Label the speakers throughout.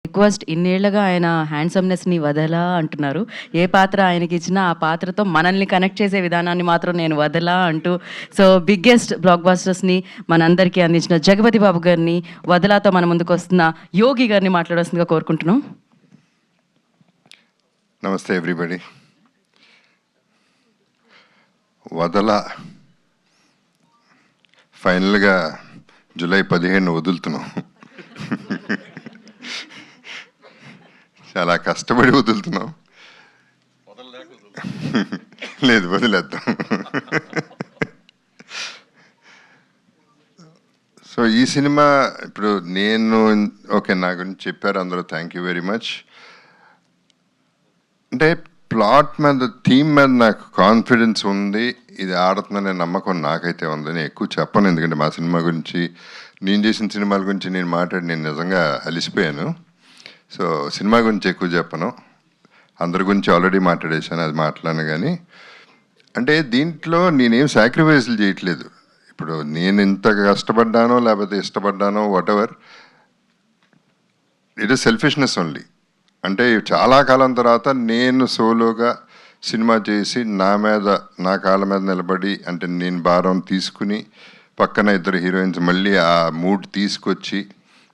Speaker 1: Request ఇన్నేళ్లుగా ఆయన హ్యాండ్సమ్నెస్ని వదలా అంటున్నారు. ఏ పాత్ర ఆయనకి ఇచ్చినా ఆ పాత్రతో మనల్ని కనెక్ట్ చేసే విధానాన్ని మాత్రం నేను వదలా అంటూ సో బిగ్గెస్ట్ బ్లాక్ బస్టర్స్ని మనందరికీ అందించిన జగపతి బాబు గారిని, వదలాతో మన ముందుకు వస్తున్న యోగి గారిని మాట్లాడాల్సిందిగా కోరుకుంటున్నాం.
Speaker 2: నమస్తే ఎవ్రీబడి. వదల ఫైనల్గా జూలై 15 వదులుతున్నాం. చాలా కష్టపడి వదులుతున్నాం. లేదు, వదిలేద్దాం. సో ఈ సినిమా ఇప్పుడు ఓకే, నా గురించి చెప్పారు అందరూ, థ్యాంక్ యూ వెరీ మచ్. అంటే ప్లాట్ మీద, థీమ్ మీద నాకు కాన్ఫిడెన్స్ ఉంది, ఇది ఆడుతుందనే నమ్మకం నాకైతే ఉంది. నేను ఎక్కువ చెప్పను, ఎందుకంటే మా సినిమా గురించి, నేను చేసిన సినిమాల గురించి నేను నిజంగా అలిసిపోయాను. సో సినిమా గురించి ఎక్కువ చెప్పను, అందరి గురించి ఆల్రెడీ మాట్లాడేశాను, అది మాట్లాడను. కానీ అంటే దీంట్లో నేనేం సాక్రిఫైస్లు చేయట్లేదు. ఇప్పుడు నేను ఇంత కష్టపడ్డానో లేకపోతే ఇష్టపడ్డానో whatever, it is selfishness only. అంటే చాలా కాలం తర్వాత నేను సోలోగా సినిమా చేసి నా కాళ్ళ మీద నిలబడి, అంటే నేను భారం తీసుకుని పక్కన ఇద్దరు హీరోయిన్స్ మళ్ళీ ఆ మూడ్ తీసుకొచ్చి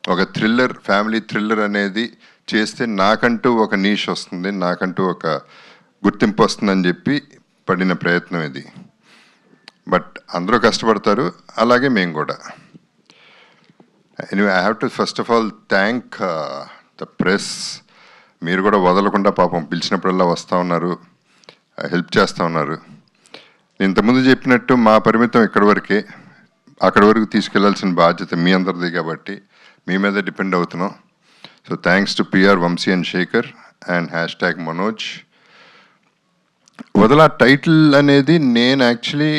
Speaker 2: ఒక థ్రిల్లర్, ఫ్యామిలీ థ్రిల్లర్ అనేది చేస్తే నాకంటూ ఒక నీష్ వస్తుంది, నాకంటూ ఒక గుర్తింపు వస్తుందని చెప్పి పడిన ప్రయత్నం ఇది. బట్ అందరూ కష్టపడతారు, అలాగే మేము కూడా. Anyway, I have to first of all thank the press. మీరు కూడా వదలకుండా పాపం పిలిచినప్పుడల్లా వస్తూ ఉన్నారు, హెల్ప్ చేస్తూ ఉన్నారు. నేను ఇంతకుముందు చెప్పినట్టు మా పరిమితం ఇక్కడి వరకే, అక్కడి వరకు తీసుకెళ్లాల్సిన బాధ్యత మీ అందరిది కాబట్టి మీ మీద డిపెండ్ అవుతున్నాం. So thanks to PR Vamsi and Shekhar and #Manoj. వదల టైటిల్ అనేది నేను యాక్చువల్లీ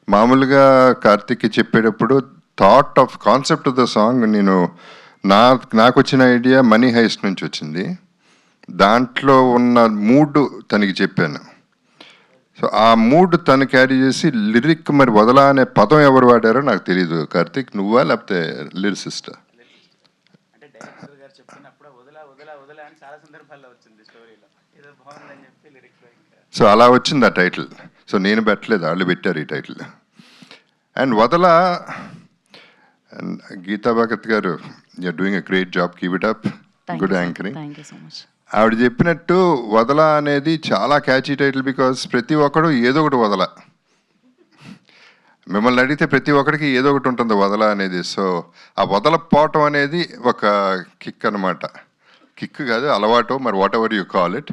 Speaker 2: మామూలుగా కార్తిక్కి చెప్పేటప్పుడు కాన్సెప్ట్ ఆఫ్ ద సాంగ్ నాకు వచ్చిన ఐడియా మనీ హైస్ట్ నుంచి వచ్చింది. దాంట్లో ఉన్న మూడ్ తనకి చెప్పాను. సో ఆ మూడ్ తను క్యారీ చేసి లిరిక్, మరి వదలా అనే పదం ఎవరు వాడారో నాకు తెలియదు. కార్తిక్, నువ్వా లేకపోతే లిరిసిస్ట్? సో అలా వచ్చింది ఆ టైటిల్. సో నేను పెట్టలేదు, వాళ్ళు పెట్టారు ఈ టైటిల్. అండ్ వదల, Geetha Bhagat garu, you're doing a great job, keep it up, good anchoring. ఆవిడ చెప్పినట్టు వదల అనేది చాలా క్యాచీ టైటిల్, బికాస్ ప్రతి ఒక్కడు ఏదో ఒకటి వదల. మిమ్మల్ని అడిగితే ప్రతి ఒక్కడికి ఏదో ఒకటి ఉంటుంది వదల అనేది. సో ఆ వదలపోవటం అనేది ఒక కిక్ అనమాట. కిక్ కాదు, అలవాటు, మరి what ever you call it.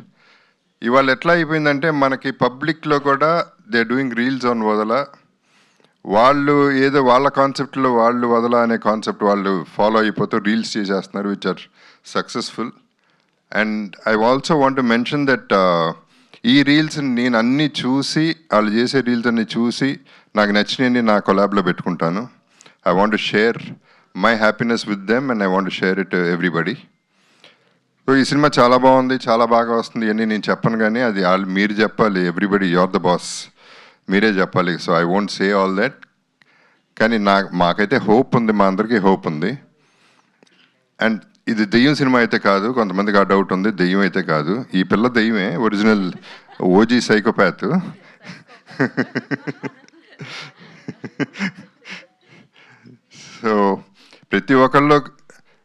Speaker 2: ఇవాళ ఎట్లా అయిపోయిందంటే మనకి పబ్లిక్లో కూడా దే డూయింగ్ రీల్స్ ఆన్ వదల. వాళ్ళు ఏదో వాళ్ళ కాన్సెప్ట్లో వాళ్ళు వదల అనే కాన్సెప్ట్ వాళ్ళు ఫాలో అయిపోతూ రీల్స్ చేసేస్తున్నారు, which are successful. And I also want to mention that ఈ రీల్స్ నేను అన్నీ చూసి, వాళ్ళు చేసే రీల్స్ అన్నీ చూసి నాకు నచ్చినవి నా కొలాబ్లో పెట్టుకుంటాను. I want to share my happiness with them and I want to share it everybody. So ఈ సినిమా చాలా బాగుంది, చాలా బాగా వస్తుంది అని నేను చెప్పను, కానీ అది మీరు చెప్పాలి. ఎవ్రీబడి, యూఆర్ ద బాస్, మీరే చెప్పాలి. So I won't say all that. కానీ మాకైతే హోప్ ఉంది, మా అందరికీ హోప్ ఉంది. అండ్ ఇది దెయ్యం సినిమా అయితే కాదు, కొంతమందికి ఆ డౌట్ ఉంది, దెయ్యం అయితే కాదు. ఈ పిల్ల దెయ్యమే, ఒరిజినల్ ఓజీ సైకోపాత్. సో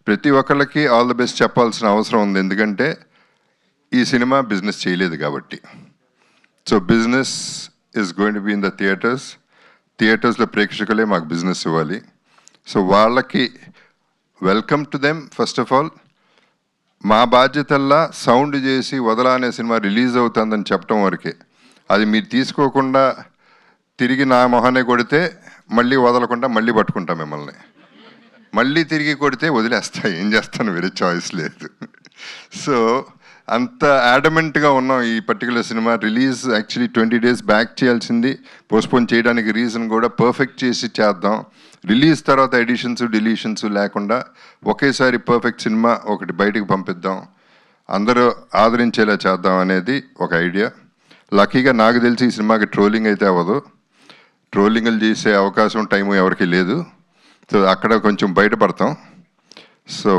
Speaker 2: ప్రతి ఒక్కళ్ళకి ఆల్ ది బెస్ట్ చెప్పాల్సిన అవసరం ఉంది, ఎందుకంటే ఈ సినిమా బిజినెస్ చేయలేదు కాబట్టి. So business is going to be in the థియేటర్స్లో ప్రేక్షకులే మాకు బిజినెస్ ఇవ్వాలి. సో వాళ్ళకి welcome to them. First of all మా బాధ్యతల్లా సౌండ్ చేసి వదల అనే సినిమా రిలీజ్ అవుతుందని చెప్పడం వరకే. అది మీరు తీసుకోకుండా తిరిగి నా మొహానే కొడితే మళ్ళీ వదలకుండా మళ్ళీ పట్టుకుంటాం మిమ్మల్ని. మళ్ళీ తిరిగి కొడితే వదిలేస్తా, ఏం చేస్తాను, వేరే చాయిస్ లేదు. సో అంత యాడమెంట్గా ఉన్నాం. ఈ particular cinema release actually 20 days back చేయాల్సింది, పోస్ట్పోన్ చేయడానికి రీజన్ కూడా పర్ఫెక్ట్ చేసి చేద్దాం. రిలీజ్ తర్వాత ఎడిషన్స్, డిలీషన్స్ లేకుండా ఒకేసారి పర్ఫెక్ట్ సినిమా ఒకటి బయటకు పంపిద్దాం, అందరూ ఆదరించేలా చేద్దాం అనేది ఒక ఐడియా. లక్కీగా నాకు తెలిసి ఈ సినిమాకి ట్రోలింగ్ అయితే అవ్వదు. ట్రోలింగ్లు చేసే అవకాశం, టైము ఎవరికి లేదు. సో అక్కడ కొంచెం బయటపడతాం. సో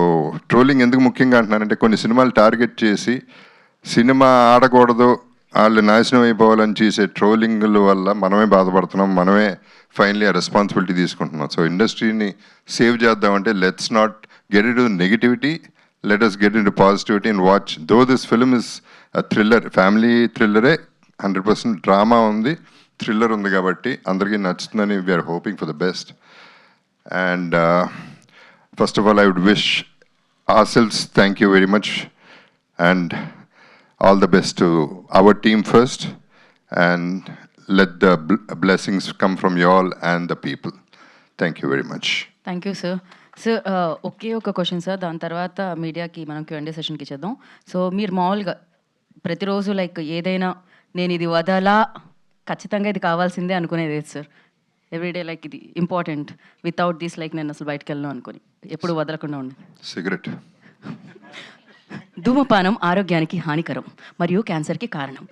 Speaker 2: ట్రోలింగ్ ఎందుకు ముఖ్యంగా అంటున్నానంటే కొన్ని సినిమాలు టార్గెట్ చేసి సినిమా ఆడకూడదు వాళ్ళు నాశనం అయిపోవాలని చేసే ట్రోలింగ్ల వల్ల మనమే బాధపడుతున్నాం, మనమే ఫైనలీ ఆ రెస్పాన్సిబిలిటీ తీసుకుంటున్నాం. సో ఇండస్ట్రీని సేవ్ చేద్దామంటే let's not get into negativity, let us get into positivity and watch. Though this film is thriller, family థ్రిల్లరే, 100% డ్రామా ఉంది, థ్రిల్లర్ ఉంది కాబట్టి అందరికీ నచ్చుతుందని we're hoping for the best. And first of all I would wish ourselves thank you very much and all the best to our team first, and let the blessings come from you all and the people. Thank you very much.
Speaker 1: Thank you sir. Sir ఒకే ఒక question sir, దాని తర్వాత మీడియాకి మనం Q&A సెషన్కి ఇచ్చేద్దాం. So మీరు మామూలుగా ప్రతిరోజు లైక్ ఏదైనా నేను ఇది వదలా, ఖచ్చితంగా ఇది కావాల్సిందే అనుకునేది ఏది సార్? ఎవ్రీడే లైక్ ఇది ఇంపార్టెంట్, వితౌట్ దిస్ లైక్ నేను అసలు బయటకు వెళ్ళను అనుకుని ఎప్పుడు వదలకుండా ఉండి.
Speaker 2: Cigarette.
Speaker 1: ధూమపానం ఆరోగ్యానికి హానికరం మరియు క్యాన్సర్కి కారణం.